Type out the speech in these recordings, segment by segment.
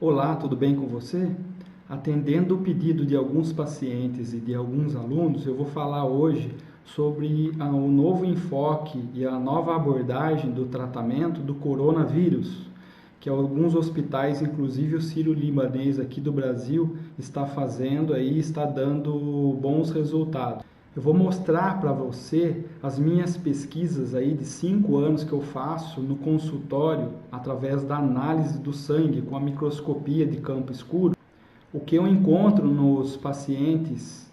Olá, tudo bem com você? Atendendo o pedido de alguns pacientes e de alguns alunos, eu vou falar hoje sobre o novo enfoque e a nova abordagem do tratamento do coronavírus, que alguns hospitais, inclusive o Sírio-Libanês aqui do Brasil, está fazendo aí, está dando bons resultados. Eu vou mostrar para você as minhas pesquisas aí de 5 anos que eu faço no consultório através da análise do sangue com a microscopia de campo escuro. O que eu encontro nos pacientes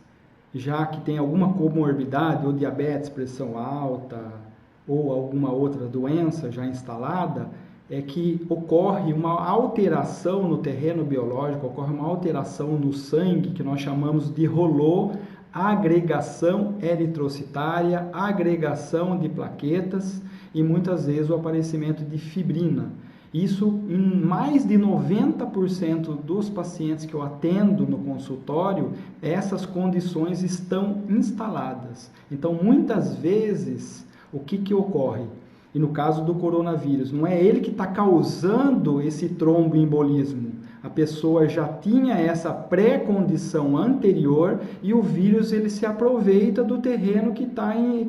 já que tem alguma comorbidade, ou diabetes, pressão alta, ou alguma outra doença já instalada, é que ocorre uma alteração no terreno biológico, ocorre uma alteração no sangue que nós chamamos de rolô, agregação eritrocitária, agregação de plaquetas e muitas vezes o aparecimento de fibrina. Isso em mais de 90% dos pacientes que eu atendo no consultório, essas condições estão instaladas. Então, muitas vezes, o que ocorre? E no caso do coronavírus, não é ele que está causando esse tromboembolismo. A pessoa já tinha essa pré-condição anterior e o vírus ele se aproveita do terreno que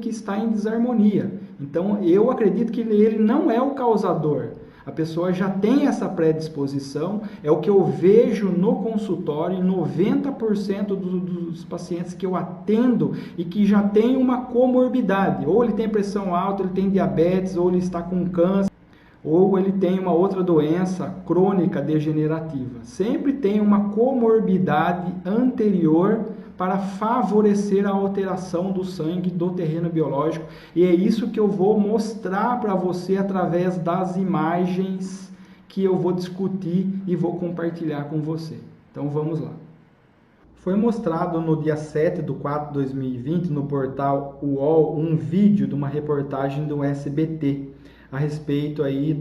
está em desarmonia. Então, eu acredito que ele não é o causador. A pessoa já tem essa predisposição, é o que eu vejo no consultório, em 90% dos pacientes que eu atendo e que já tem uma comorbidade. Ou ele tem pressão alta, ele tem diabetes, ou ele está com câncer, ou ele tem uma outra doença crônica degenerativa. Sempre tem uma comorbidade anterior para favorecer a alteração do sangue do terreno biológico. E é isso que eu vou mostrar para você através das imagens que eu vou discutir e vou compartilhar com você. Então vamos lá. Foi mostrado no dia 7/4/2020 no portal UOL um vídeo de uma reportagem do SBT a respeito aí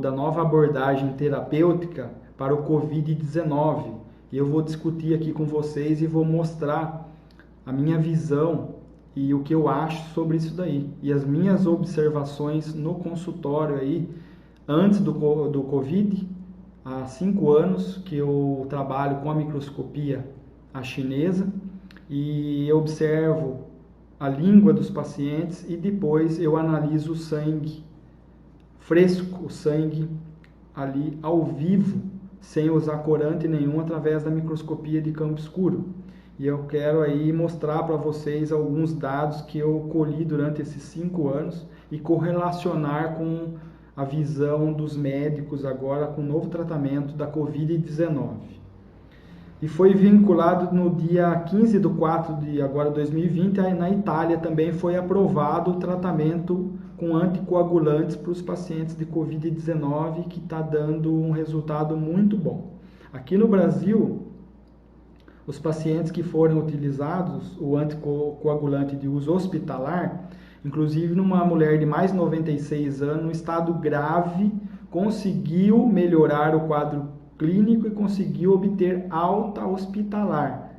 da nova abordagem terapêutica para o Covid-19. E eu vou discutir aqui com vocês e vou mostrar a minha visão e o que eu acho sobre isso daí. E as minhas observações no consultório aí, antes do Covid, há 5 anos que eu trabalho com a microscopia chinesa e eu observo a língua dos pacientes e depois eu analiso o sangue fresco, o sangue ali ao vivo, sem usar corante nenhum, através da microscopia de campo escuro. E eu quero aí mostrar para vocês alguns dados que eu colhi durante esses 5 anos e correlacionar com a visão dos médicos agora com o novo tratamento da Covid-19. E foi vinculado no dia 15/4 de agora 2020, na Itália também foi aprovado o tratamento com anticoagulantes para os pacientes de Covid-19, que está dando um resultado muito bom. Aqui no Brasil, os pacientes que foram utilizados, o anticoagulante de uso hospitalar, inclusive numa mulher de mais de 96 anos, no estado grave, conseguiu melhorar o quadro clínico e conseguiu obter alta hospitalar.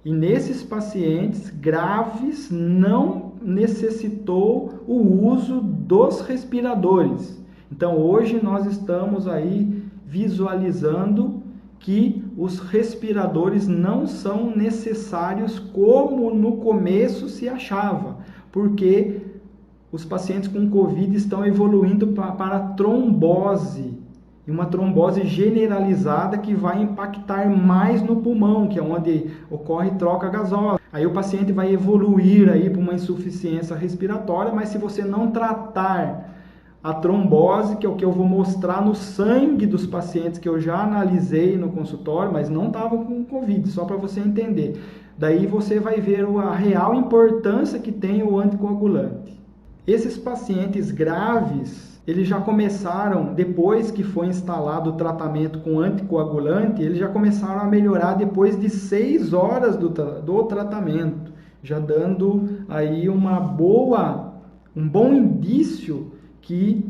E nesses pacientes graves não necessitou o uso dos respiradores. Então hoje nós estamos aí visualizando que os respiradores não são necessários como no começo se achava, porque os pacientes com Covid estão evoluindo para trombose, e uma trombose generalizada que vai impactar mais no pulmão, que é onde ocorre troca gasosa. Aí o paciente vai evoluir aí para uma insuficiência respiratória, mas se você não tratar a trombose, que é o que eu vou mostrar no sangue dos pacientes que eu já analisei no consultório, mas não estavam com Covid, só para você entender. Daí você vai ver a real importância que tem o anticoagulante. Esses pacientes graves, eles já começaram, depois que foi instalado o tratamento com anticoagulante, eles já começaram a melhorar depois de 6 horas do tratamento, já dando aí um bom indício que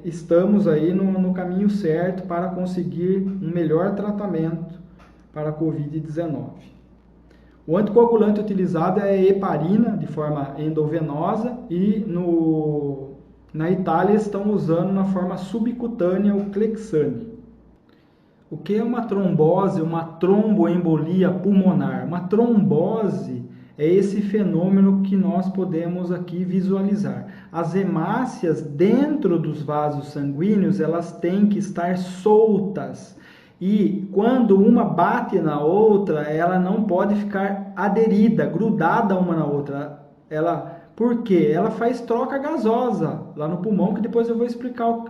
estamos aí no caminho certo para conseguir um melhor tratamento para a Covid-19. O anticoagulante utilizado é a heparina, de forma endovenosa, e na Itália estão usando na forma subcutânea o Clexane. O que é uma trombose, uma tromboembolia pulmonar? Uma trombose é esse fenômeno que nós podemos aqui visualizar. As hemácias dentro dos vasos sanguíneos, elas têm que estar soltas. E quando uma bate na outra, ela não pode ficar aderida, grudada uma na outra. Por quê? Ela faz troca gasosa lá no pulmão, que depois eu vou explicar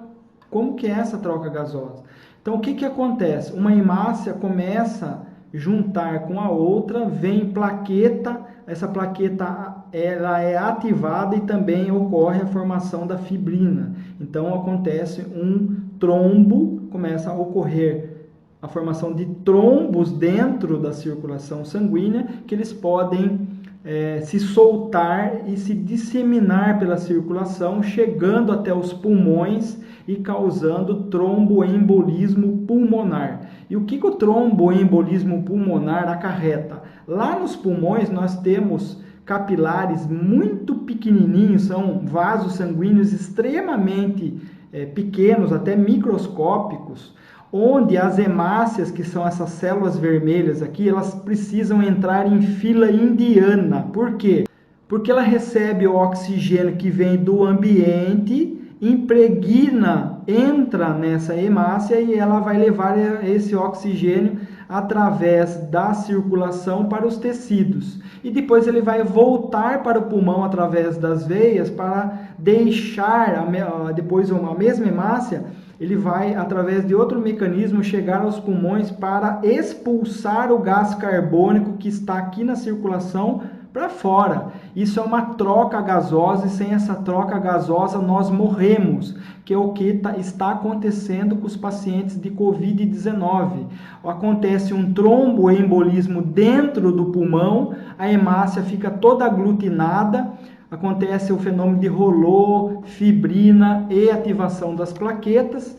como que é essa troca gasosa. Então, o que acontece? Uma hemácia começa a juntar com a outra, vem plaqueta, essa plaqueta ela é ativada e também ocorre a formação da fibrina. Então, acontece um trombo, começa a ocorrer a formação de trombos dentro da circulação sanguínea, que eles podem se soltar e se disseminar pela circulação, chegando até os pulmões e causando tromboembolismo pulmonar. E o que o tromboembolismo pulmonar acarreta? Lá nos pulmões nós temos capilares muito pequenininhos, são vasos sanguíneos extremamente pequenos, até microscópicos, onde as hemácias, que são essas células vermelhas aqui, elas precisam entrar em fila indiana. Por quê? Porque ela recebe o oxigênio que vem do ambiente, impregna, entra nessa hemácia e ela vai levar esse oxigênio através da circulação para os tecidos. E depois ele vai voltar para o pulmão através das veias para deixar, depois a mesma hemácia, ele vai, através de outro mecanismo, chegar aos pulmões para expulsar o gás carbônico que está aqui na circulação para fora. Isso é uma troca gasosa, e sem essa troca gasosa nós morremos, que é o que está acontecendo com os pacientes de Covid-19. Acontece um tromboembolismo dentro do pulmão, a hemácia fica toda aglutinada, acontece o fenômeno de rolô, fibrina e ativação das plaquetas.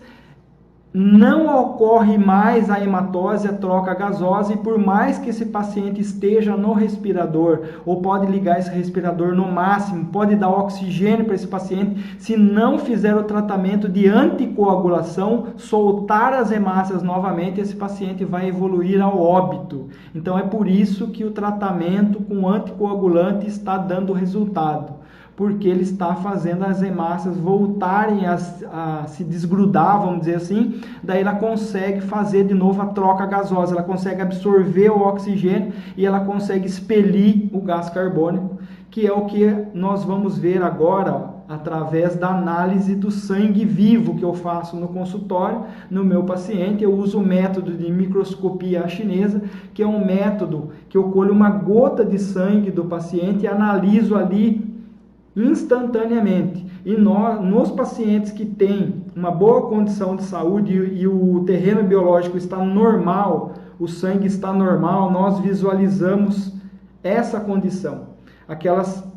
Não ocorre mais a hematose, a troca gasosa, e por mais que esse paciente esteja no respirador, ou pode ligar esse respirador no máximo, pode dar oxigênio para esse paciente, se não fizer o tratamento de anticoagulação, soltar as hemácias novamente, esse paciente vai evoluir ao óbito. Então é por isso que o tratamento com anticoagulante está dando resultado, porque ele está fazendo as hemácias voltarem a se desgrudar, vamos dizer assim, daí ela consegue fazer de novo a troca gasosa, ela consegue absorver o oxigênio e ela consegue expelir o gás carbônico, que é o que nós vamos ver agora, através da análise do sangue vivo que eu faço no consultório, no meu paciente. Eu uso o método de microscopia chinesa, que é um método que eu colho uma gota de sangue do paciente e analiso ali instantaneamente. E nos pacientes que têm uma boa condição de saúde e o terreno biológico está normal, o sangue está normal, nós visualizamos essa condição. Aquelas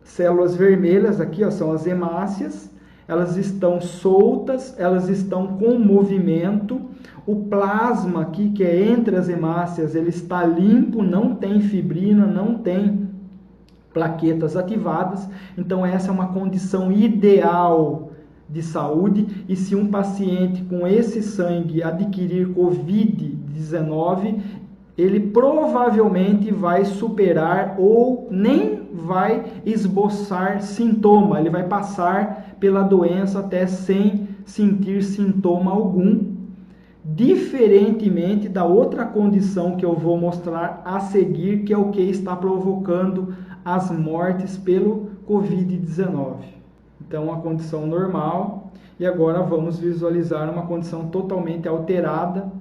células vermelhas aqui, ó, são as hemácias, elas estão soltas, elas estão com movimento. O plasma aqui, que é entre as hemácias, ele está limpo, não tem fibrina, não tem plaquetas ativadas. Então essa é uma condição ideal de saúde, e se um paciente com esse sangue adquirir Covid-19, ele provavelmente vai superar ou nem vai esboçar sintoma, ele vai passar pela doença até sem sentir sintoma algum, diferentemente da outra condição que eu vou mostrar a seguir, que é o que está provocando as mortes pelo Covid-19. Então, uma condição normal, e agora vamos visualizar uma condição totalmente alterada.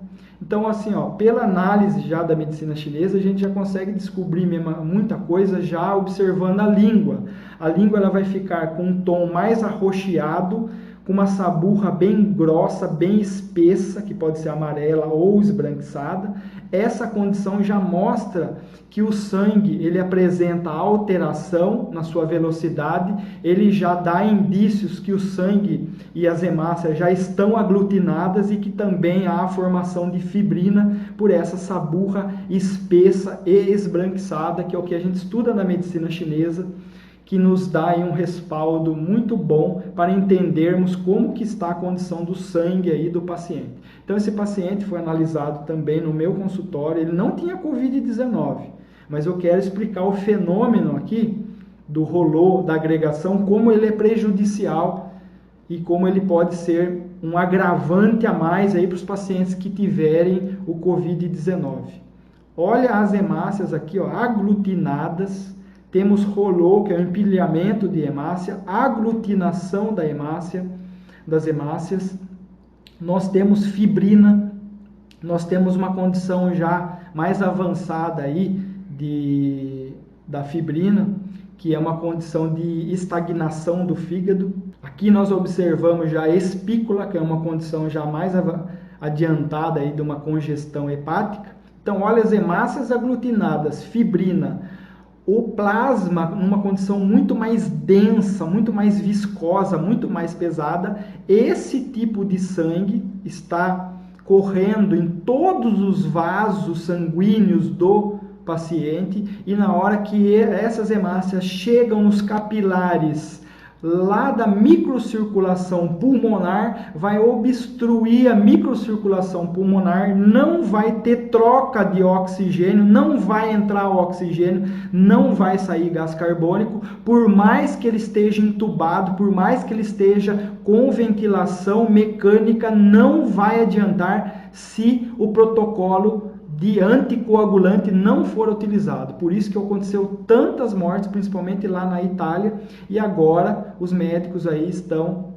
Então, assim, ó, pela análise já da medicina chinesa, a gente já consegue descobrir muita coisa já observando a língua. A língua ela vai ficar com um tom mais arroxeado, com uma saburra bem grossa, bem espessa, que pode ser amarela ou esbranquiçada. Essa condição já mostra que o sangue ele apresenta alteração na sua velocidade, ele já dá indícios que o sangue e as hemácias já estão aglutinadas e que também há a formação de fibrina por essa saburra espessa e esbranquiçada, que é o que a gente estuda na medicina chinesa, que nos dá aí um respaldo muito bom para entendermos como que está a condição do sangue aí do paciente. Então esse paciente foi analisado também no meu consultório, ele não tinha Covid-19, mas eu quero explicar o fenômeno aqui do rolô, da agregação, como ele é prejudicial e como ele pode ser um agravante a mais aí para os pacientes que tiverem o Covid-19. Olha as hemácias aqui, ó, aglutinadas. Temos rolô, que é o empilhamento de hemácia, aglutinação da hemácia, das hemácias. Nós temos fibrina, nós temos uma condição já mais avançada aí da fibrina, que é uma condição de estagnação do fígado. Aqui nós observamos já a espícula, que é uma condição já mais adiantada aí de uma congestão hepática. Então, olha as hemácias aglutinadas, fibrina, o plasma numa condição muito mais densa, muito mais viscosa, muito mais pesada. Esse tipo de sangue está correndo em todos os vasos sanguíneos do paciente, e na hora que essas hemácias chegam nos capilares lá da microcirculação pulmonar, vai obstruir a microcirculação pulmonar, não vai ter troca de oxigênio, não vai entrar oxigênio, não vai sair gás carbônico, por mais que ele esteja entubado, por mais que ele esteja com ventilação mecânica, não vai adiantar se o protocolo de anticoagulante não for utilizado. Por isso que aconteceu tantas mortes, principalmente lá na Itália, e agora os médicos aí estão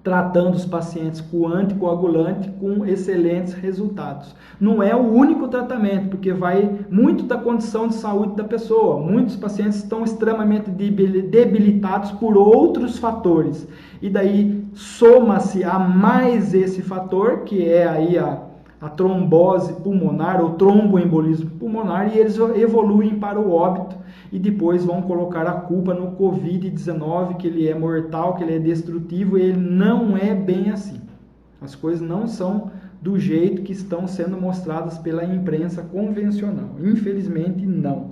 tratando os pacientes com anticoagulante com excelentes resultados. Não é o único tratamento, porque vai muito da condição de saúde da pessoa. Muitos pacientes estão extremamente debilitados por outros fatores. E daí soma-se a mais esse fator, que é aí a trombose pulmonar ou tromboembolismo pulmonar, e eles evoluem para o óbito e depois vão colocar a culpa no Covid-19, que ele é mortal, que ele é destrutivo, e ele não é bem assim. As coisas não são do jeito que estão sendo mostradas pela imprensa convencional. Infelizmente, não.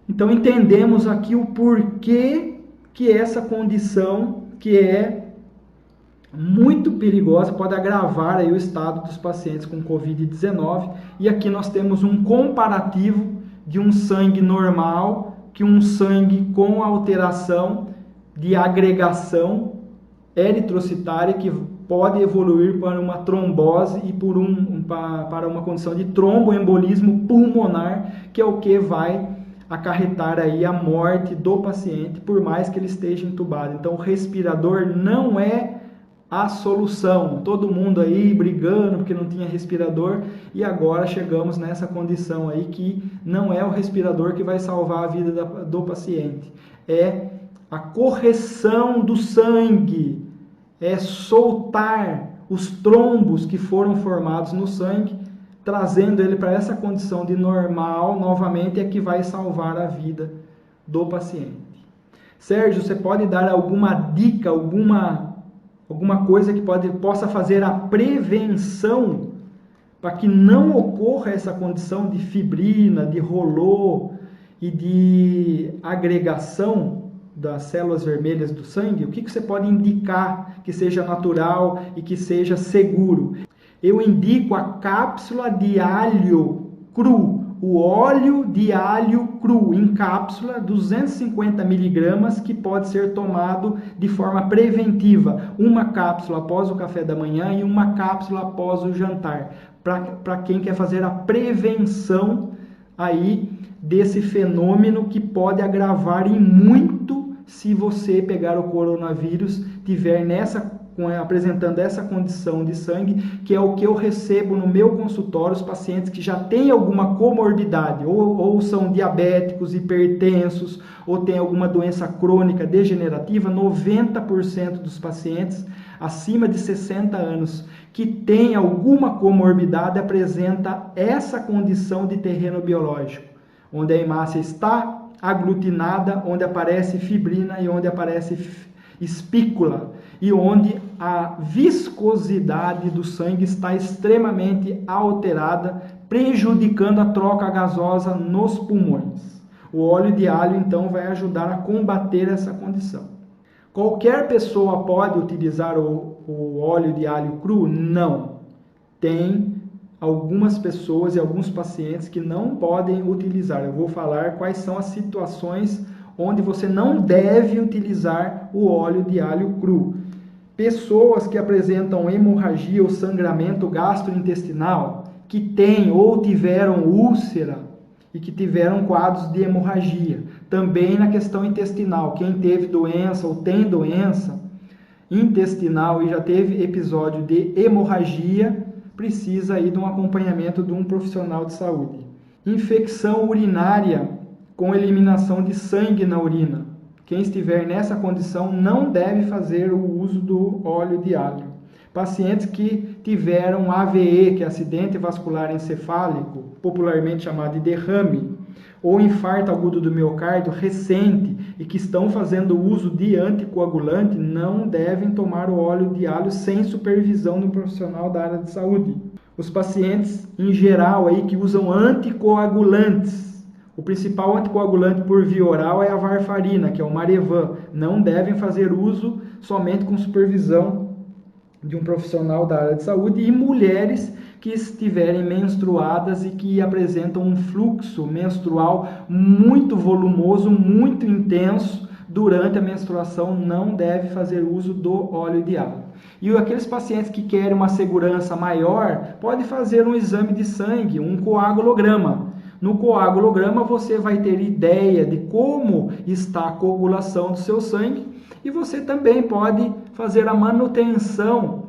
Então, entendemos aqui o porquê que essa condição, que é muito perigosa, pode agravar aí o estado dos pacientes com Covid-19. E aqui nós temos um comparativo de um sangue normal que um sangue com alteração de agregação eritrocitária, que pode evoluir para uma trombose e para uma condição de tromboembolismo pulmonar, que é o que vai acarretar aí a morte do paciente, por mais que ele esteja entubado. Então, o respirador não é a solução. Todo mundo aí brigando porque não tinha respirador, e agora chegamos nessa condição aí que não é o respirador que vai salvar a vida do paciente. É a correção do sangue, é soltar os trombos que foram formados no sangue, trazendo ele para essa condição de normal novamente, é que vai salvar a vida do paciente. Sérgio, você pode dar alguma dica, alguma coisa que possa fazer a prevenção para que não ocorra essa condição de fibrina, de rolô e de agregação das células vermelhas do sangue? O que você pode indicar que seja natural e que seja seguro? Eu indico a cápsula de alho cru, o óleo de alho cru em cápsula, 250 miligramas, que pode ser tomado de forma preventiva. Uma cápsula após o café da manhã e uma cápsula após o jantar, para quem quer fazer a prevenção aí desse fenômeno que pode agravar em muito se você pegar o coronavírus, tiver apresentando essa condição de sangue, que é o que eu recebo no meu consultório, os pacientes que já têm alguma comorbidade, ou são diabéticos, hipertensos, ou têm alguma doença crônica degenerativa. 90% dos pacientes acima de 60 anos que têm alguma comorbidade apresenta essa condição de terreno biológico, onde a hemácia está aglutinada, onde aparece fibrina e onde aparece espícula, e onde a viscosidade do sangue está extremamente alterada, prejudicando a troca gasosa nos pulmões. O óleo de alho, então, vai ajudar a combater essa condição. Qualquer pessoa pode utilizar o óleo de alho cru? Não. Tem algumas pessoas e alguns pacientes que não podem utilizar. Eu vou falar quais são as situações onde você não deve utilizar o óleo de alho cru. Pessoas que apresentam hemorragia ou sangramento gastrointestinal, que têm ou tiveram úlcera e que tiveram quadros de hemorragia. Também na questão intestinal, quem teve doença ou tem doença intestinal e já teve episódio de hemorragia, precisa aí de um acompanhamento de um profissional de saúde. Infecção urinária com eliminação de sangue na urina. Quem estiver nessa condição não deve fazer o uso do óleo de alho. Pacientes que tiveram AVE, que é acidente vascular encefálico, popularmente chamado de derrame, ou infarto agudo do miocárdio recente e que estão fazendo uso de anticoagulante, não devem tomar o óleo de alho sem supervisão de um profissional da área de saúde. Os pacientes, em geral, aí, que usam anticoagulantes, o principal anticoagulante por via oral é a varfarina, que é o Marevan. Não devem fazer uso somente com supervisão de um profissional da área de saúde, e mulheres que estiverem menstruadas e que apresentam um fluxo menstrual muito volumoso, muito intenso durante a menstruação, não deve fazer uso do óleo de alho. E aqueles pacientes que querem uma segurança maior, pode fazer um exame de sangue, um coagulograma. No coagulograma você vai ter ideia de como está a coagulação do seu sangue, e você também pode fazer a manutenção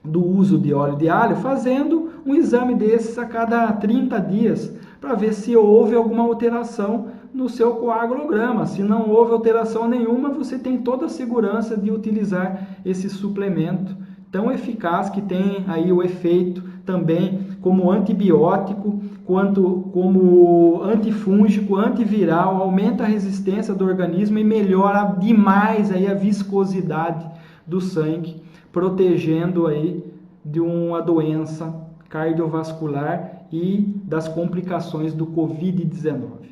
do uso de óleo de alho fazendo um exame desses a cada 30 dias para ver se houve alguma alteração no seu coagulograma. Se não houve alteração nenhuma, você tem toda a segurança de utilizar esse suplemento tão eficaz que tem aí o efeito também como antibiótico, quanto como antifúngico, antiviral, aumenta a resistência do organismo e melhora demais aí a viscosidade do sangue, protegendo aí de uma doença cardiovascular e das complicações do Covid-19.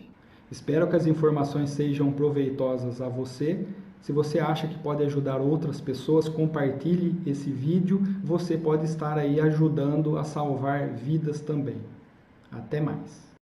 Espero que as informações sejam proveitosas a você. Se você acha que pode ajudar outras pessoas, compartilhe esse vídeo. Você pode estar aí ajudando a salvar vidas também. Até mais.